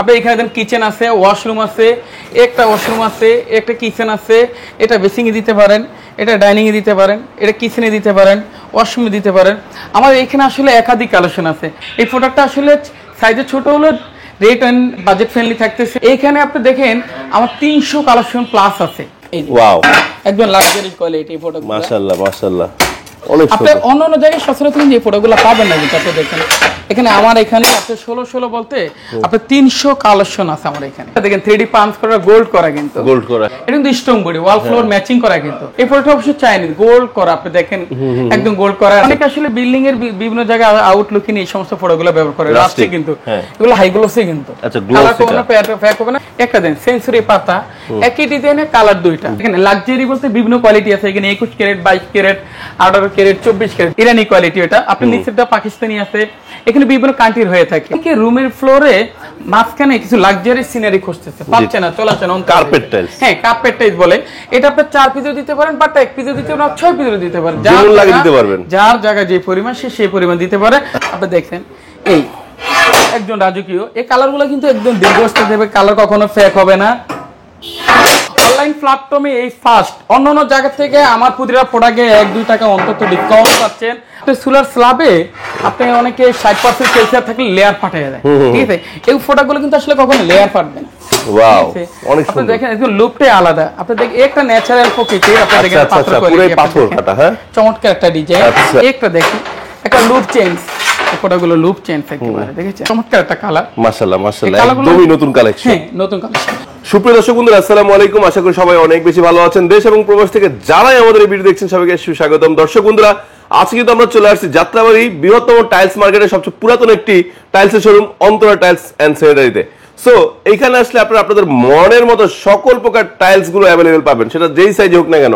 আপনি এখানে দেন কিচেন আছে, ওয়াশরুম আছে, একটা ওয়াশরুম আছে, একটা কিচেন আছে, এটা বেসিং এ দিতে পারেন, এটা ডাইনিং এ দিতে পারেন, এটা কিচেনে দিতে পারেন, ওয়াশরুমে দিতে পারেন। আমার এখানে আসলে একাধিক কালেকশন আছে। এই প্রোডাক্টটা আসলে সাইজে ছোট হলো, রেট এন্ড বাজেট ফ্রেন্ডলি থাকতেছে। এইখানে আপনি দেখেন আমার 300 কালেকশন প্লাস আছে। ওয়াও, একদম লাক্সারি কোয়ালিটি প্রোডাক্ট। মাশাআল্লাহ মাশাআল্লাহ, অনেক আপনি সুন্দর। অন্য জায়গায় সচরাচর যে প্রোডাক্টগুলো পাবেন না, কিন্তু আপনি দেখেন এখানে আমার এখানে আপনি 16 বলতে আপনি 300 কালেকশন আছে আমার এখানে। দেখেন 3D পাঞ্চ করা, গোল্ড করা, কিন্তু গোল্ড করা, এটা কিন্তু স্টোন বডি, ওয়াল ফ্লোর ম্যাচিং করা, কিন্তু এই প্রোডাক্টটা অবশ্যই চাইনিজ গোল্ড করা। আপনি দেখেন একদম গোল্ড করা। অনেক আসলে বিল্ডিং এর বিভিন্ন জায়গায় আউটলুকিং এই সমস্ত প্রোডাক্টগুলো ব্যবহার করে রাস্টে, কিন্তু এগুলো হাই গ্লোসি, কিন্তু আচ্ছা গ্লোসি কোনো ফ্যাক হবে না। একটা দেন সেন্সরি পাতা, একই ডিজাইনে কালার দুইটা। এখানে লাক্সারি বলতে বিভিন্ন কোয়ালিটি আছে। এখানে 21 ক্যারেট, 22 ক্যারেট, 18 ক্যারেট, 24 ক্যারেট ইরানি কোয়ালিটি। এটা আপনি নিচেরটা পাকিস্তানি আছে, এখানে বিভিন্ন কান্ট্রির হয়ে থাকে। রুমের ফ্লোরে মাঝখানে কিছু লাক্সারি সিনারি খুঁজতেছে, পাচ্ছে না, চলাচল কার্পেট টাইলস। হ্যাঁ, কার্পেট টাইলস বলে। এটা আপনি 4 পিসও দিতে পারেন, বা 1 পিসও দিতে পারেন, 6 পিসও দিতে পারেন, যার জায়গায় যে পরিমাণ সেই পরিমাণ দিতে পারে। আপনি দেখেন এই একজন রাজকীয়, এই কালারগুলো কিন্তু একদম দীর্ঘস্থায়ী দেবে, কালার কখনো ফেক হবে না। অনলাইন প্ল্যাটফর্মে এই ফার্স্ট, অন্যান্য জায়গা থেকে আমার প্রতিটা প্রোডাক্টে 1-2 টাকা অন্তত ডিসকাউন্ট পাচ্ছেন। সোলার স্ল্যাবে আপনি অনেকে 60% সেলসিয়াস থাকলে লেয়ার ফাটায় যায়, ঠিক আছে? এই প্রোডাক্টগুলো কিন্তু আসলে কখনো লেয়ার ফাটবে না। ওয়াও, অনেক সুন্দর। আপনি দেখেন একদম লুকটাই আলাদা। আপনি দেখেন একটা ন্যাচারাল প্রকৃতির, আপনি দেখেন পাথর কোয়ালিটি, পাথর কাটা, হ্যাঁ চমৎকার একটা ডিজাইন। একটা দেখেন একটা লুক চেঞ্জ, প্রোডাক্টগুলো লুক চেঞ্জ একেবারে দেখেছেন, চমৎকার একটা কালার। মাশাআল্লাহ মাশাআল্লাহ, একদমই নতুন কালেকশন। হ্যাঁ, নতুন কালেকশন। সুপ্রিয় দর্শক বন্ধুরা, আসসালামু আলাইকুম। আশা করি সবাই অনেক বেশি ভালো আছেন। দেশ এবং প্রবাস থেকে যারাই আমাদের এই ভিডিও দেখছেন সবাইকে সুস্বাগতম। দর্শক বন্ধুরা, আজকে কিন্তু আমরা চলে আসছি যাত্রাবাড়ি বৃহত্তম টাইলস মার্কেটের সবচেয়ে পুরাতন একটি টাইলসের শোরুম অন্তরা টাইলস এন্ড স্যানিটারিতে। সো এইখানে আসলে আপনারা আপনাদের মনের মতো সকল প্রকার টাইলস গুলো অ্যাভেলেবেল পাবেন, সেটা যেই সাইজ হোক না কেন।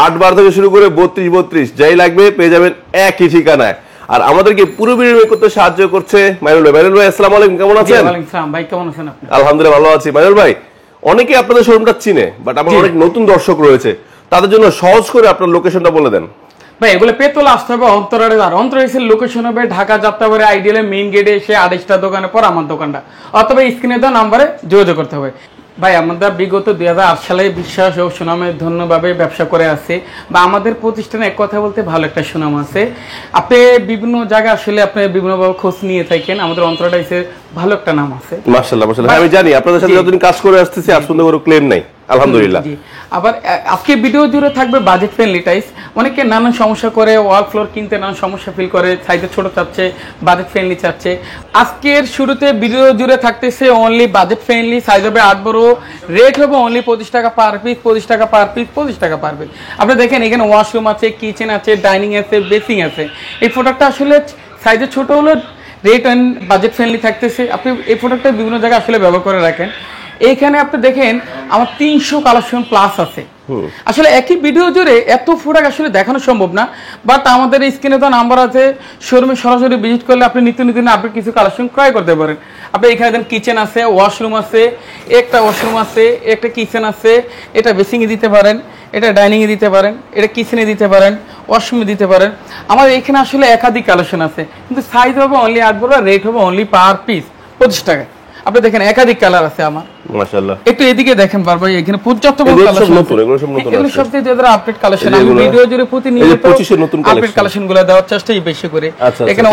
8-12 থেকে শুরু করে 32-32 যাই লাগবে পেয়ে যাবেন একই ঠিকানায়। আর আমাদেরকে পুরো ভিডিও করতে সাহায্য করছে মাইনুল ভাই। মাইনুল ভাই আসসালামু আলাইকুম, কেমন আছেন? ওয়ালাইকুম আসসালাম ভাই, কেমন আছেন আপনি? আলহামদুলিল্লাহ ভালো আছি। মাইনুল ভাই, অনেকে আপনাদের শোরুমটা চিনে, বাট আমার অনেক নতুন দর্শক রয়েছে, তাদের জন্য সহজ করে আপনার লোকেশনটা বলে দেন। ভাই এগুলো পেতলে আসতে হবে অন্তরারে। আর অন্তরের লোকেশন হবে ঢাকা যাত্রাবাড়ি আইডিয়ালে মেইন গেটে এসে 28টা দোকানের পর আমার দোকানটা, অথবা স্ক্রিনে দেওয়া নাম্বারে যোগাযোগ করতে হবে। ভাই আমরা বিগত 2008 সালে বিশ্বাস ও সুনামের ধন্যভাবে ব্যবসা করে আসছে, বা আমাদের প্রতিষ্ঠানে এক কথা বলতে ভালো একটা সুনাম আছে। আপনি বিভিন্ন জায়গায় আসলে আপনি বিভিন্নভাবে খোঁজ নিয়ে থাকেন, আমাদের অন্তরাটাইসে ভালো একটা নাম আছে। মাশাআল্লাহ মাশাআল্লাহ, আমি জানি আপনাদের সাথে যতদিন কাজ করে আসতেছি আর সুন্দর কোনো ক্লেম নাই, আলহামদুলিল্লাহ। আবার আজকে ভিডিও জুড়ে থাকবে বাজেট ফ্রেন্ডলি টাইলস। অনেকে নানান সমস্যা করে, ওয়াল ফ্লোর কিনতে নানান সমস্যা ফিল করে, সাইজে ছোট চাচ্ছে, বাজেট ফ্রেন্ডলি চাচ্ছে। আজকের শুরুতে ভিডিও জুড়ে থাকতেছে অনলি বাজেট ফ্রেন্ডলি, সাইজ হবে 8 বড়, রেট হবে অনলি 25 টাকা পার পিস, 25 টাকা পার পিস, 25 টাকা পার পিস। আপনি দেখেন এখানে ওয়াশরুম আছে, কিচেন আছে, ডাইনিং আছে, বেসিং আছে। এই প্রোডাক্টটা আসলে সাইজে ছোট হলো, রেট এন্ড বাজেট ফ্রেন্ডলি থাকতেছে। আপনি এই প্রোডাক্টটা বিভিন্ন জায়গায় আসলে ব্যবহার করে রাখেন। এইখানে আপনি দেখেন আমার 300 কালেকশন প্লাস আছে। আসলে একই ভিডিও জুড়ে এত প্রোডাক্ট আসলে দেখানো সম্ভব না, বাট আমাদের স্ক্রিনে তো নাম্বার আছে, শোরুমে সরাসরি ভিজিট করলে আপনি নিত্য আপনি কিছু কালেকশন ক্রয় করতে পারেন। আপনি এখানে দেন কিচেন আছে, ওয়াশরুম আছে, একটা ওয়াশরুম আছে, একটা কিচেন আছে, এটা বেসিং এ দিতে পারেন, এটা ডাইনিং এ দিতে পারেন, এটা কিচেনে দিতে পারেন, ওয়াশরুমে দিতে পারেন। আমার এখানে আসলে একাধিক কালেকশন আছে, কিন্তু সাইজ হবে অনলি 8 বড়, রেট হবে অনলি পার পিস 25 টাকা। আপনি দেখেন একাধিক কালার আছে আমার, মাশাআল্লাহ। একটু এদিকে দেখেন বারবার, এখানে 75 বড় কালেকশন নতুন, এগুলো সব নতুন, এগুলো সবচেয়ে যারা আপডেট কালেকশন। আমি ভিডিও জুড়ে প্রতিনিয়ত 25 নতুন আপডেট কালেকশনগুলো দেওয়ার চেষ্টাই বেশি করে। এখানে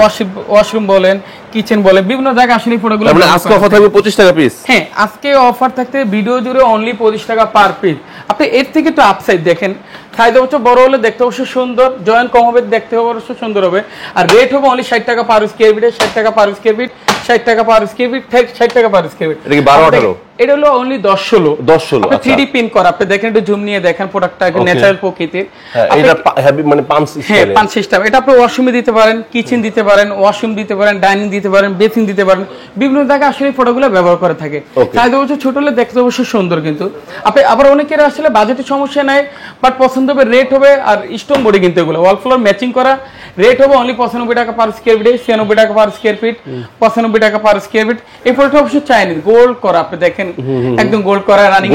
ওয়াশরুম বলেন, কিচেন বলেন, বিভিন্ন জায়গায় আসলে প্রোডাক্টগুলো। মানে আজকে অফার থাকবে 25 টাকা পিস। হ্যাঁ, আজকে অফার থাকতে ভিডিও জুড়ে অনলি 25 টাকা পার পিস। আপনি এর থেকে একটু আপসাইড দেখেন, সাইজ হচ্ছে বড় হলে দেখতে অবশ্য সুন্দর, জয়েন্ট কম হবে দেখতে অবশ্য সুন্দর হবে। আর রেট হবে অনলি 60 টাকা পার স্কয়ার ফিট, 60 টাকা পার স্কয়ার ফিট, 60 টাকা পার স্কয়ার ফিট, 60 টাকা পার স্কয়ার ফিট। এটা কি 12-18? এটা হলো অনলি 10-16। আপনি 3D প্রিন্ট করা, আপনি দেখেন একটু জুম নিয়ে দেখেন প্রোডাক্টটা, একটু ন্যাচারাল প্রকৃতির। এটা হেভি মানে পাঞ্চ সিস্টেম। হ্যাঁ, পাঞ্চ সিস্টেম। এটা আপনি ওয়াশরুমে দিতে পারেন, কিচেন দিতে পারেন, ওয়াশরুম দিতে পারেন, ডাইনিং দিতে পারেন, বেসিং দিতে পারেন, বিভিন্ন জায়গায় আসলে প্রোডাক্টগুলো ব্যবহার করে থাকে। সাইজ অবশ্য ছোট হলে দেখতে অবশ্য সুন্দর, কিন্তু আপনি আবার অনেকের আসলে বাজেটের সমস্যা নাই, বাট পছন্দ হবে, রেট হবে। আর স্টোন বডি কিন্তু এগুলো ওয়াল ফ্লোর ম্যাচিং করা, রেট হবে অনলি 95 টাকা পার স্কয়ার ফিট, 96 টাকা পার স্কয়ার ফিট, 95 টাকা পার স্কয়ার ফিট। এই প্রোডাক্টটা অবশ্য চাইনিজ গোল্ড করা। আপনি দেখেন দেখেন একদম গোল্ড করা রানিং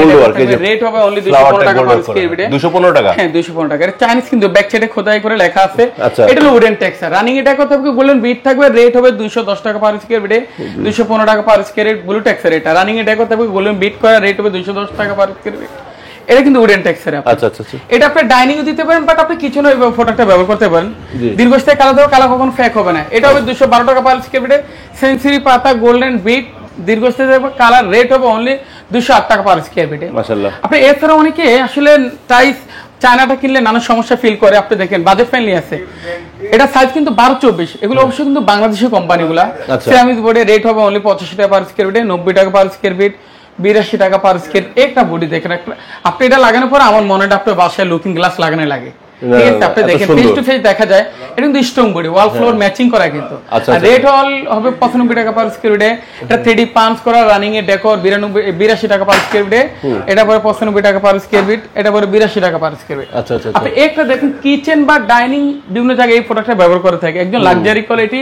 রেট হবে অনলি 215 টাকা পার স্কয়ার ফিটে। 215 টাকা? হ্যাঁ 215 টাকা। এটা চাইনিজ কিন্তু ব্যাক সাইডে খোদাই করে লেখা আছে। এটা হলো উডেন টেক্সচার। রানিং এটা কত হবে গোল্ডেন বিট থাকবে, রেট হবে 210 টাকা পার স্কয়ার ফিটে, 215 টাকা per square feet blue texture. এটা রানিং এটা কত হবে গোল্ডেন বিট করা, রেট হবে 210 টাকা পার স্কয়ার ফিট। এটা কিন্তু উডেন টেক্সচার। আচ্ছা আচ্ছা আচ্ছা। এটা আপনি ডাইনিং এ দিতে পারেন, বাট আপনি কিচেনে এই প্রোডাক্টটা ব্যবহার করতে পারেন। দীর্ঘস্থায়ী কালার দেওয়া কালার কখনো ফেক হবে না। এটা হবে 212 টাকা পার স্কয়ার ফিটে, সেঞ্চুরি পাতা গোল্ডেন বিট দীর্ঘস্থায়ী কালার, রেট হবে অনলি 208 টাকা পার স্কয়ার ফিটে। মাশাআল্লাহ। আপনি এছাড়া অনেকে আসলে টাইলস চায়নাটা কিনলে নানা সমস্যা ফিল করে। আপনি দেখেন বাজেট ফ্রেন্ডলি আছে, এটা সাইজ কিন্তু 12-24, এগুলো অবশ্যই কিন্তু বাংলাদেশি কোম্পানিগুলা। সেরামিক বোর্ডে রেট হবে অনলি 85 টাকা পার স্কয়ার ফিটে, 90 টাকা পার স্কয়ার ফিট, 82 টাকা পার স্কয়ার। একটা বডি দেখেন, আপনি এটা লাগানোর পর আমার মনে হয় আপনার বাসায় লুকিং গ্লাস লাগানো লাগে। ঠিক আছে, আপনি দেখেন ফেস টু ফেস দেখা যায়। এটা কিন্তু স্ট্রং বডি, ওয়াল ফ্লোর ম্যাচিং করা কিন্তু। রেট অল হবে 95 টাকা পার স্কয়ার ফিটে। এটা 3D পাঞ্চ করা রানিং এর ডেকোর 82 টাকা পার স্কয়ার ফিটে। এটা পরে 95 টাকা পার স্কয়ার ফিট, এটা পরে 82 টাকা পার স্কয়ার ফিট। আচ্ছা আচ্ছা। আপনি একটা দেখেন কিচেন বা ডাইনিং বিভিন্ন জায়গায় এই প্রোডাক্টটা ব্যবহার করে থাকে। একদম লাক্সারি কোয়ালিটি,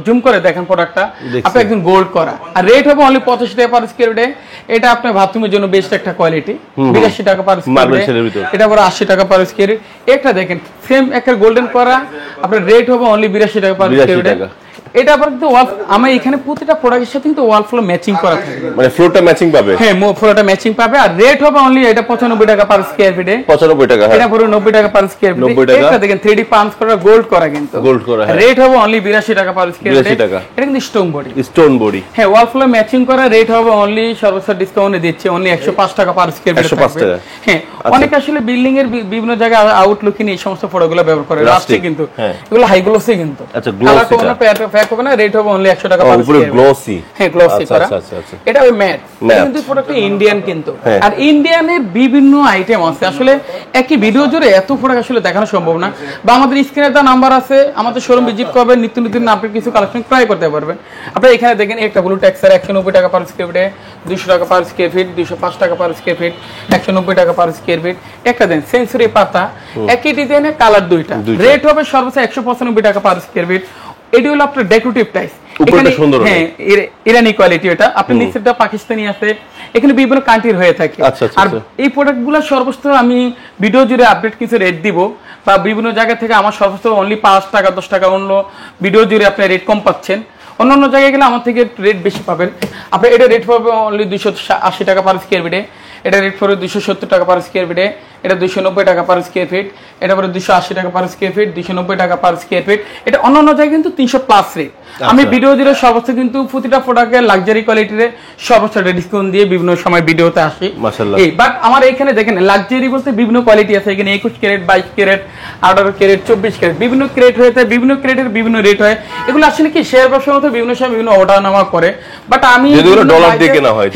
জুম করে দেখেন প্রোডাক্টটা আপনি একদম গোল্ড করা। আর রেট হবে অনলি 85 টাকা পার স্কয়ার ফিটে। এটা আপনার বাথরুমের জন্য বেস্ট একটা কোয়ালিটি, 82 টাকা পার স্কয়ার ফিট। এটা পরে 80 টাকা পার স্কয়ার ফিট। একটা দেখেন সেম একটা গোল্ডেন করা, আপনার রেট হবে অনলি 82 টাকা পার স্কয়ার ফিট। এটা আবার কিন্তু আমার এখানে প্রতিটা প্রোডাক্টের সাথে কিন্তু ওয়াল ফ্লোর ম্যাচিং করা থাকে, মানে ফ্লোরটা ম্যাচিং পাবে। হ্যাঁ ফ্লোরটা ম্যাচিং পাবে। আর রেট হবে অনলি এটা 95 টাকা পার স্কয়ার ফিটে। 95 টাকা। এটা পুরো 90 টাকা পার স্কয়ার ফিট। এটা দেখেন 3D পাঞ্চ করা গোল্ড করা কিন্তু, গোল্ড করা। রেট হবে অনলি 82 টাকা পার স্কয়ার ফিট। এটা কিন্তু স্টোন বডি, স্টোন বডি। হ্যাঁ ওয়াল ফ্লোর ম্যাচিং করা, রেট হবে অনলি সর্বোচ্চ ডিসকাউন্টে দিচ্ছে অনলি 105 টাকা পার স্কয়ার ফিট। 105 টাকা। হ্যাঁ অনেক আসলে বিল্ডিং এর বিভিন্ন জায়গায় আউটলুকিং এই সমস্ত প্রোডাক্টগুলো ব্যবহার করে রাস্টিক কিন্তু, এগুলো হাই গ্লোসি কিন্তু। আচ্ছা গ্লোসি এটা ফ্যাক হবে না, রেট হবে অনলি 100 টাকা পার স্কয়ার ফিট। গ্লোসি, হ্যাঁ গ্লোসি করা। এটা ওই ম্যাট কিন্তু প্রোডাক্ট ইন্ডিয়ান কিন্তু। আর ইন্ডিয়ানের বিভিন্ন আইটেম আছে, আসলে একই ভিডিও জুড়ে এত প্রোডাক্ট আসলে দেখানো সম্ভব না। বা আমাদের স্ক্রিনে দেওয়া নাম্বার আছে, আমাদের শোরুম ভিজিট করবেন, নিত্য নতুন আপনি কিছু কালেকশন ট্রাই করতে পারবেন। আপনি এখানে দেখেন একটা ব্লু টেক্সচার 190 টাকা পার স্কয়ার ফিটে, 200 টাকা পার স্কয়ার ফিট, 205 টাকা পার স্কয়ার ফিট, 190 টাকা পার স্কয়ার ফিট। একটা দেন সেঞ্চুরি পাতা, একই ডিজাইনে কালার দুইটা, রেট হবে সর্বোচ্চ 195 টাকা পার স্কয়ার ফিট। এটি হলো আপনার ডেকোরেটিভ টাইলস, উপরটা সুন্দর। হ্যাঁ ইরানি কোয়ালিটি। এটা আপনার নিচেরটা পাকিস্তানি আছে, এখানে বিভিন্ন কান্ট্রির হয়ে থাকে। আর এই প্রোডাক্টগুলো সর্বোচ্চ আমি ভিডিও জুড়ে আপডেট কিছু রেট দিব, বা বিভিন্ন জায়গা থেকে আমার সর্বোচ্চ অনলি 5 টাকা 10 টাকা, অন্য ভিডিও জুড়ে আপনি রেট কম পাচ্ছেন। অন্যান্য জায়গায় গেলে আমার থেকে রেট বেশি পাবেন। আপনি এটা রেট পাবে অনলি 280 টাকা পার স্কয়ার ফিটে। এটা রেট পড়বে 270 টাকা পার স্কয়ার ফিটে। এটা 290 টাকা পার স্কয়ার ফিট। এটা পরে 280 টাকা পার স্কয়ার ফিট, 290 টাকা পার স্কয়ার ফিট। এটা অন্যান্য জায়গায় কিন্তু 300 প্লাস রেট। আমি ভিডিও জুড়ে সর্বোচ্চ কিন্তু প্রতিটা প্রোডাক্টের লাক্সারি কোয়ালিটির সর্বোচ্চ ডিসকাউন্ট দিয়ে বিভিন্ন সময় ভিডিওতে আসি। মাশাআল্লাহ। এই বাট আমার এখানে দেখেন লাক্সারি বলতে বিভিন্ন কোয়ালিটি আছে। এখানে 21 ক্যারেট, 22 ক্যারেট, 18 ক্যারেট, 24 ক্যারেট, বিভিন্ন ক্যারেট হয়ে থাকে, বিভিন্ন ক্যারেটের বিভিন্ন রেট হয়। এগুলো আসলে কি শেয়ার ব্যবসার মতো বিভিন্ন সময় বিভিন্ন অর্ডার নামা করে। বাট আমি যেগুলো ডলার দিয়ে কেনা হয়,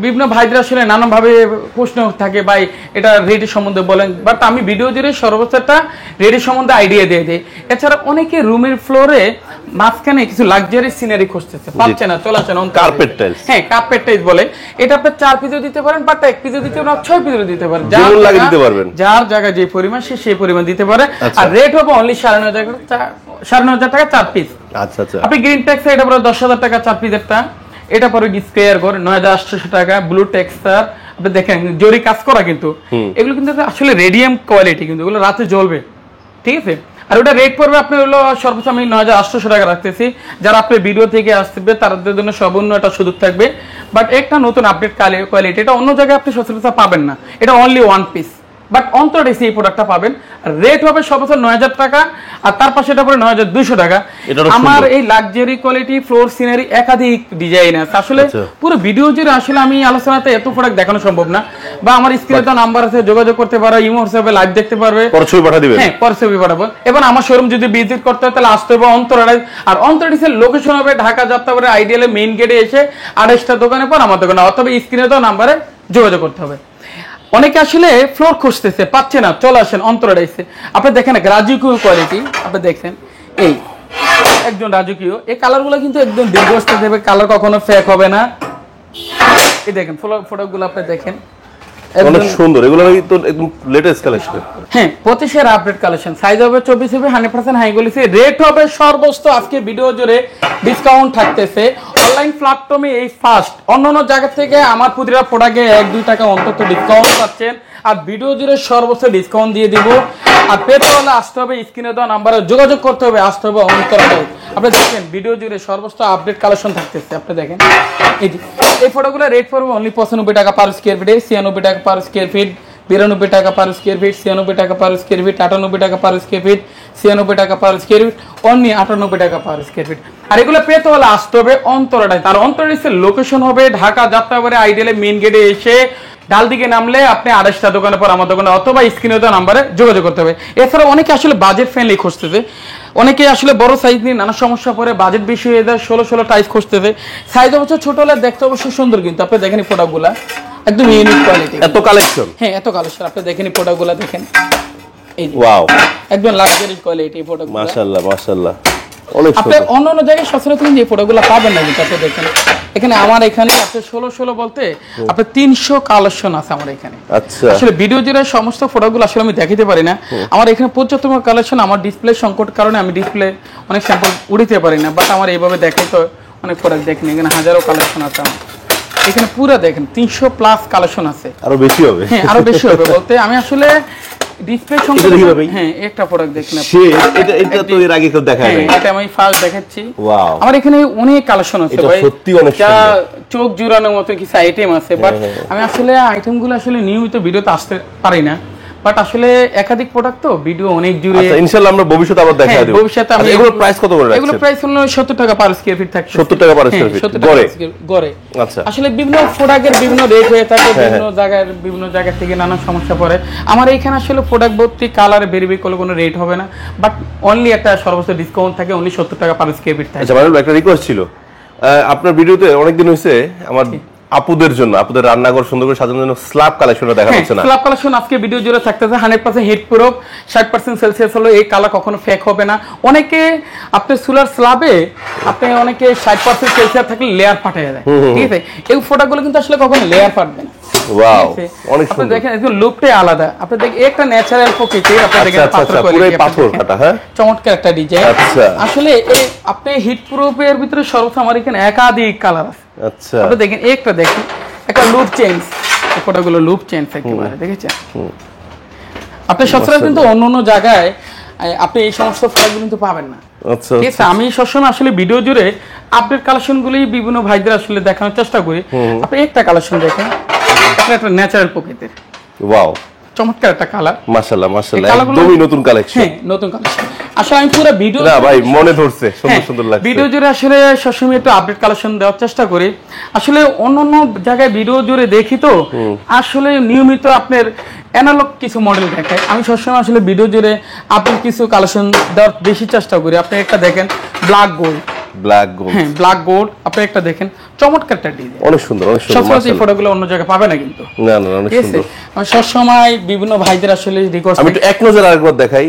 বিভিন্ন ভাইদের আসলে নানান ভাবে প্রশ্ন থাকে, ভাই এটা রেটের সম্বন্ধে বলেন। বাট আমি ভিডিও জুড়ে সর্বোচ্চ একটা রেটের সম্বন্ধে আইডিয়া দিয়ে দিই। এছাড়া অনেকে রুমের ফ্লোরে মাঝখানে কিছু লাক্সারি সিনারি খুঁজতেছে, পাচ্ছে না, চলে আসেন কার্পেট টাইলস। হ্যাঁ কার্পেট টাইলস বলে। এটা আপনি 4 পিসও দিতে পারেন, বাট 1 পিসও দিতে পারেন, 6 পিসও দিতে পারেন, যার জায়গায় যে পরিমাণ সেই পরিমাণ দিতে পারে। আর রেট হবে অনলি 9,500 টাকা 4 পিস। আচ্ছা আচ্ছা। আপনি গ্রিন টেক্সচার এটা পরে 10,000 টাকা 4 পিসেরটা। এটা পরে স্কয়ার ঘর 9,800 টাকা। ব্লু টেক্সচার আপনি দেখেন জরি কাজ করা কিন্তু, এগুলো কিন্তু আসলে রেডিয়াম কোয়ালিটি কিন্তু, এগুলো রাতে জ্বলবে। ঠিক আছে। আর ওটা রেট পড়বে আপনার হলো সর্বোচ্চ আমি 9,800 টাকা রাখতেছি। যারা আপনার ভিডিও থেকে আসবে তাদের জন্য সর্বন্য একটা সুযোগ থাকবে। বাট একটা নতুন আপডেট কোয়ালিটি, এটা অন্য জায়গায় আপনি সচরাচর পাবেন না। এটা অনলি 1 পিস, বাট অন্তর এসে এই প্রোডাক্টটা পাবেন। রেট হবে সর্বোচ্চ 9,000 টাকা, আর তার পাশে এটা পড়ে 9,200 টাকা। আমার এই লাক্সারি কোয়ালিটি ফ্লোর সিনারি একাধিক ডিজাইন আছে। আসলে পুরো ভিডিও জুড়ে আসলে আমি আলোচনাতে এত প্রোডাক্ট দেখানো সম্ভব না। বা আমার স্ক্রিনে তো নাম্বার আছে, যোগাযোগ করতে পারো, ইমো হোয়াটসঅ্যাপে লাইভ দেখতে পারবে, পরে ছবি পাঠিয়ে দিবেন। হ্যাঁ পরে ছবি পাঠাবো। এবার আমার শোরুম যদি ভিজিট করতে হয় তাহলে আসতে হবে অন্তরাড়াই। আর অন্তরাড়াইয়ের লোকেশন হবে ঢাকা যাত্রাবাড়ি আইডিয়ালে মেইন গেটে এসে 28টা দোকানের পর আমার দোকানে, অথবা স্ক্রিনে তো নাম্বারে যোগাযোগ করতে হবে। অনেকে আসলে ফ্লোর খুঁজতেছে, পাচ্ছে না, চলে আসেন অন্তরাড়াইছে। আপনি দেখেন রাজকীয় কোয়ালিটি, আপনি দেখছেন এই একজন রাজকীয়, এই কালারগুলো কিন্তু একদম দীর্ঘস্থায়ী দেবে, কালার কখনো ফেক হবে না। এই দেখেন ফটোগুলো আপনি দেখেন, অনেক সুন্দর, এগুলো তো একদম লেটেস্ট কালেকশন। হ্যাঁ, 25 আপডেট কালেকশন, সাইজ হবে 24 হবে, 100% হাই কোয়ালিটি, রেট হবে সর্বোচ্চ আজকে ভিডিও জুড়ে ডিসকাউন্ট থাকতেছে অনলাইন প্ল্যাটফর্মে এই ফার্স্ট। অন্যান্য জায়গা থেকে আমার প্রতিটা প্রোডাক্টে 1-2 টাকা অন্তত ডিসকাউন্ট পাচ্ছেন, আর ভিডিও জুড়ে সর্বোচ্চ ডিসকাউন্ট দিয়ে দিব। আর পেতে হলে আসতে হবে স্ক্রিনে দেওয়া নাম্বারে যোগাযোগ করতে হবে, আসতে হবে অন্তরায়। আপনি দেখেন ভিডিও জুড়ে সর্বোচ্চ আপডেট কালেকশন থাকতেছে। আপনি দেখেন এই ফটোগুলো রেট পড়বে অনলি 95 টাকা পার স্কয়ার ফিট, 96 টাকা পার স্কয়ার ফিট, 92 টাকা পার স্কয়ার ফিট, 96 টাকা পার স্কয়ার ফিট, 98 টাকা পার স্কয়ার ফিট, 96 টাকা পার স্কয়ার ফিট, অনলি 98 টাকা পার স্কয়ার ফিট। আর এগুলো পেতে হলে আসতে হবে অন্তরায়। তার অন্তরায় লোকেশন হবে ঢাকা যাত্রাবাড়ি আইডিয়ালে মেইন গেটে এসে ডাল দিকে নামলে আপনি 28টা দোকানের পর আমার দোকানে অথবা স্ক্রিনে দেওয়া নাম্বারে যোগাযোগ করতে হবে। এছাড়া অনেকে আসলে বাজেট ফ্রেন্ডলি খুঁজতেছে, অনেকে আসলে বড় সাইজ নিয়ে নানা সমস্যা পরে বাজেট বেশি হয়ে যায়, 16 টাইজ খুঁজতেছে। সাইজ অবশ্য ছোট হলে দেখতে অবশ্যই সুন্দর, কিন্তু আপনি দেখেন প্রোডাক্টগুলা একদম ইউনিক কোয়ালিটি, এত কালেকশন। হ্যাঁ, এত কালেকশন। আপনি দেখেন প্রোডাক্টগুলা দেখেন, এই ওয়াও, একদম লাক্সারি কোয়ালিটি প্রোডাক্ট। মাশাআল্লাহ মাশাআল্লাহ, অনেক আপনি সুন্দর। অন্য জায়গায় সচরাচর যে প্রোডাক্টগুলো পাবেন না, কিন্তু আপনি দেখেন এখানে আমার এখানে আপনি 16 বলতে আপনি 300 কালেকশন আছে আমার এখানে। আচ্ছা, আসলে ভিডিও জুড়ে সমস্ত প্রোডাক্টগুলো আসলে আমি দেখাতে পারি না। আমার এখানে 75 কালেকশন, আমার ডিসপ্লে সংকট কারণে আমি ডিসপ্লে অনেক স্যাম্পল উড়িতে পারি না, বাট আমার এইভাবে দেখাই তো অনেক প্রোডাক্ট দেখেন। এখানে হাজারো কালেকশন আছে আমার এখানে, পুরো দেখেন 300+ কালেকশন আছে। আরো বেশি হবে? হ্যাঁ, আরো বেশি হবে বলতে আমি আসলে ডিসপ্লে সংকট। হ্যাঁ, একটা প্রোডাক্ট দেখেন আপনি, এটা তো এর আগে কেউ দেখায় নাই। এটা আমি ফার্স্ট দেখাচ্ছি। ওয়াও, আমার এখানে অনেক কালেকশন আছে ভাই, সত্যি অনেক যা সুন্দর, চোখ জুড়ানোর মতো কিছু আইটেম আছে। বাট আমি আসলে আইটেমগুলো আসলে নিয়মিত ভিডিওতে আসতে পারি না, বাট আসলে একাধিক প্রোডাক্ট তো ভিডিও অনেক জুড়ে। আচ্ছা, ইনশাআল্লাহ আমরা ভবিষ্যতে আবার দেখা দেব। ভবিষ্যতে আমি এগুলোর প্রাইস কত করে রাখছেন? এগুলোর প্রাইস হলো 70 টাকা পার স্কয়ার ফিট থাকে। 70 টাকা পার স্কয়ার ফিট গড়ে। আচ্ছা, আসলে বিভিন্ন প্রোডাক্টের বিভিন্ন রেট হয়ে থাকে, বিভিন্ন জায়গা থেকে নানা সমস্যা পড়ে। আমার এইখানে আসলে প্রোডাক্ট ভর্তি কালার বেরিয়ে করলে কোনো রেট হবে না, বাট অনলি একটা সর্বোচ্চ ডিসকাউন্ট থাকে, অনলি 70 টাকা পার স্কয়ার ফিট থাকে। আচ্ছা ভাই, একটা রিকোয়েস্ট ছিল, আপনার ভিডিওতে অনেকদিন হয়েছে আমার আপুদের জন্য, আপুদের রান্নাঘর সুন্দর করে সাজানোর জন্য স্ল্যাব কালেকশনটা দেখা যাচ্ছে না। স্ল্যাব কালেকশন আজকে ভিডিও জুড়ে থাকতেছে 100% হিট প্রুফ, 60% সেলসিয়াস হলো, এই কালার কখনো ফেক হবে না। অনেকে আপনি সোলার স্ল্যাবে আপনি অনেকে 60% সেলসিয়াস থাকলে লেয়ার ফাটায় যায়, ঠিক আছে? এই ফটোগুলো কিন্তু আসলে কখনো লেয়ার ফাটবে না। ওয়াও, অনেক আপনি সুন্দর। দেখেন একদম লুকটাই আলাদা। আপনি দেখেন একটা ন্যাচারাল প্রকৃতি, আপনি দেখেন পাথর কোয়ালিটি, পাথর কাটা, হ্যাঁ, চমৎকার একটা ডিজাইন। আচ্ছা, আসলে এই আপনি হিট প্রুফের ভিতরে সর্বোচ্চ আমার এখানে একাধিক কালার আছে। আচ্ছা, আপনি দেখেন একটা দেখেন, একটা লুপ চেঞ্জ, ফটোগুলো লুপ চেঞ্জ একেবারে দেখেছেন আপনি সচরাচর কিন্তু অন্য জায়গায় আপনি এই সমস্ত ফটোগুলো কিন্তু পাবেন না। আচ্ছা, ঠিক আছে, আমি সবসময় আসলে ভিডিও জুড়ে আপডেট কালেকশনগুলি বিভিন্ন ভাইদের আসলে দেখানোর চেষ্টা করি। আপনি একটা কালেকশন দেখেন, একটা ন্যাচারাল প্রকৃতির, ওয়াও, চমৎকার একটা কালার। মাশাআল্লাহ মাশাআল্লাহ, একদমই নতুন কালেকশন। হ্যাঁ, নতুন কালেকশন। আসলে আমি পুরো ভিডিও না ভাই, মনে ধরছে, সুন্দর সুন্দর লাগছে। ভিডিও জুড়ে আসলে সবসময় একটু আপডেট কালেকশন দেওয়ার চেষ্টা করি। আসলে অন্য জায়গায় ভিডিও জুড়ে দেখি তো আসলে নিয়মিত আপনার অ্যানালগ কিছু মডেল দেখায়, আমি সবসময় আসলে ভিডিও জুড়ে আপডেট কিছু কালেকশন দেওয়ার বেশি চেষ্টা করি। আপনি একটা দেখেন ব্ল্যাক গোল্ড, হ্যাঁ ব্ল্যাক গোল্ড, আপনি একটা দেখেন চমৎকার একটা ডিজাইন, অনেক সুন্দর, অনেক সুন্দর। সবসময় এই ফটোগুলো অন্য জায়গায় পাবে না কিন্তু। না না, অনেক সুন্দর। আমি সবসময় বিভিন্ন ভাইদের আসলে রিকোয়েস্ট, আমি একটু এক নজর আরেকবার দেখাই।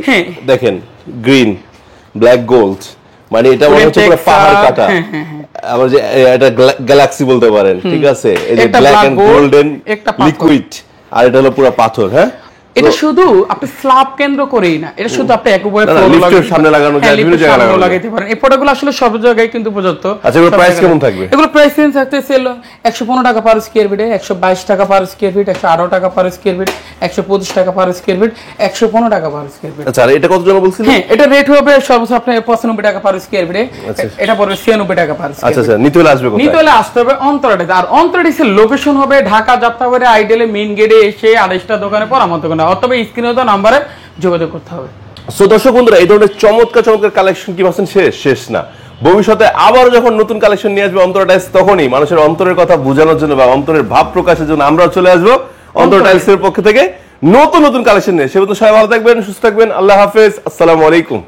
দেখেন গ্রিন ব্ল্যাক গোল্ড, মানে এটা মনে হচ্ছে পুরো পাহাড় কাটা। আবার যে এটা গ্যালাক্সি বলতে পারেন, ঠিক আছে? এই যে ব্ল্যাক এন্ড গোল্ডেন লিকুইড, আর এটা হলো পুরো পাথর। হ্যাঁ, এটা শুধু আপনি স্ল্যাব কেন্দ্র করেই না, এটা শুধু আপনি একবারে লিফটের সামনে লাগানো যায়, বিভিন্ন জায়গায় লাগাতে পারেন। এই প্রোডাক্টগুলো আসলে সব জায়গায় কিন্তু প্রযুক্ত। আচ্ছা, এগুলোর প্রাইস কেমন থাকবে? এগুলো প্রাইস রেঞ্জ থাকতেছে 115 টাকা পার স্কয়ার ফিট, 122 টাকা পার স্কয়ার ফিট, 118 টাকা পার স্কয়ার ফিট, 125 টাকা পার স্কয়ার ফিট, 115 টাকা পার স্কয়ার ফিট। আচ্ছা, আর এটা কত টাকা বলছিলেন? হ্যাঁ, এটা রেট হবে সর্বোচ্চ আপনার 95 টাকা পার স্কয়ার ফিট, এটা পড়বে 96 টাকা পার স্কয়ার ফিট। আচ্ছা, নিতে হলে আসবে কোথায়? নিতে হলে আসতে হবে অন্তরাডে। আর অন্তরাডের লোকেশন হবে ঢাকা যাত্রাবাড়ি আইডিয়ালে মেইন গেটে এসে 28টা দোকানের পর আমার দোকানে, অথবা স্ক্রিনে নাম্বারে যোগাযোগ করতে হবে। সো দর্শক বন্ধুরা, এই ধরনের চমৎকার চমৎকার কালেকশন কি ভাবছেন শেষ না? ভবিষ্যতে আবার যখন নতুন কালেকশন নিয়ে আসবে অন্তর টাইলস, তখনই মানুষের অন্তরের কথা বোঝানোর জন্য বা অন্তরের ভাব প্রকাশের জন্য আমরাও চলে আসবো অন্তর টাইলস এর পক্ষ থেকে নতুন নতুন কালেকশন নিয়ে। সে পর্যন্ত সবাই ভালো থাকবেন, সুস্থ থাকবেন। আল্লাহ হাফেজ, আসসালামু আলাইকুম।